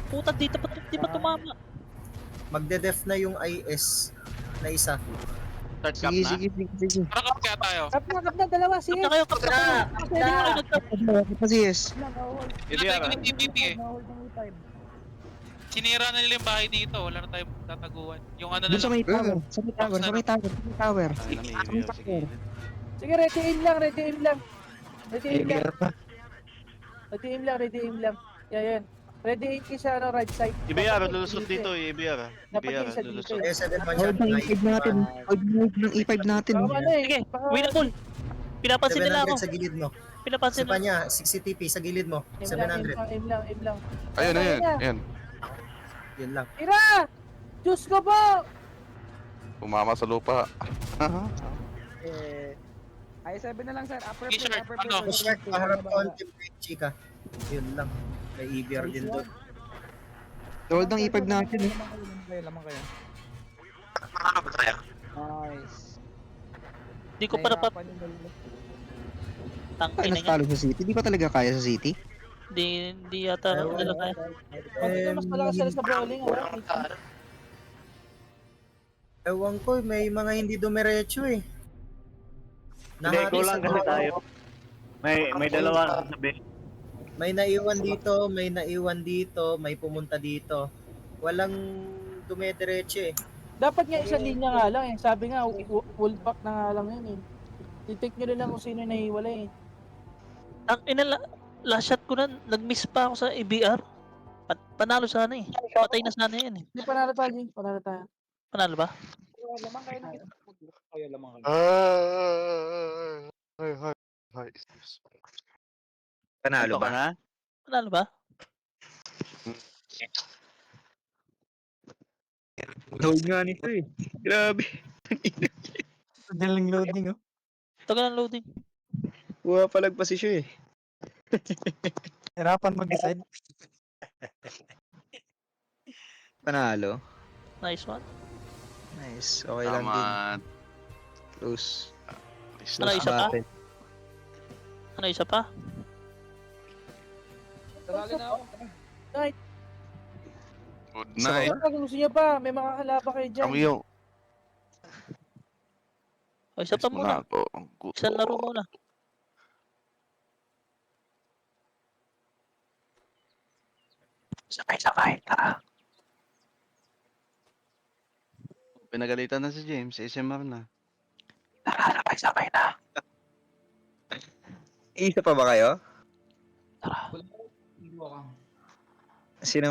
Puta, di pa tumama. Magde-def na yung IS na isa. Start cap Sige. na. Para kap kaya tayo. Kap na, dalawa, Kap sige. na kayo, kap na kayo. Pwede mo kayo nagtap. Kasi yes. Wala tayo ng TBP eh. Sinira na nila yung bahay dito. Wala na tayong tataguan. Yung ano na Doon sa lang. may tower. Sa may tower. Ay, na may EBR, sige. Sige, ready aim lang. Ready aim lang. Yan. Ready aim kayo sa right side. EBR, lulusot dito, EBR. Dapat EBR, yung isa dito lulusot. eh. IS-7 man Hold ng shot. E5 natin. Hold ng E5 natin. Baka ano eh. Sige, baka- winnable. Pinapansin nila ako. 700 sa gilid mo. Pinapansin Isa pa nila. niya, 60 TP sa gilid mo. Aim lang, 700. aim lang. Ayun. Yun lang. Tira! Diyos ko po! Umama sa lupa. I7 na lang, sir. Upper Okay, sir. upper Ano? Push back, paharap konti, chika. Yun lang. May EBR din doon. Hold ng E5 natin. Lamang kayo. Nice. Hindi ko pa dapat. Ay, Tangin na nga. natalo sa city. Di ba talaga kaya sa city? Hindi yata nila kaya. Mas malakas sila sa bowling. Ewan ko, may mga hindi dumiretso eh. Hindi, kulang kasi tayo. May dalawa sa base. May naiwan dito, may pumunta dito. Walang dumidiretso eh. Dapat nga isang linya nga lang eh. Sabi nga, full back na nga lang yun eh. I-take nyo rin lang kung sino nahiwala eh. Ang ina, last shot ko na, nag-miss pa ako sa EBR. Panalo sana eh. Patay na sana yan eh. Hindi, panalo tayo, Jing. Panalo tayo. Panalo ba? Lamang kayo na. Kayo lamang kayo. Hi. Panalo Ito ka na? Panalo ba? Hold nga nito eh. Grabe. Dalang loading oh. Tagal ng loading. Buha palagpasi siya eh. Hirapan mag-decide. Panalo. Nice one. Nice. Okay lang din. Tama. Close. Ano, isa pa? battle. Ano, isa pa? Sarali na ako. Good night. Kung gusto nyo pa, may makakalaba kayo dyan. Kami yung... O, isa pa muna. Isang laro muna. Sabay-sabay, tara. Pinagalitan na si James, SMR na. Tara, sabay-sabay na. Isa pa ba kayo? Hindi ko Sino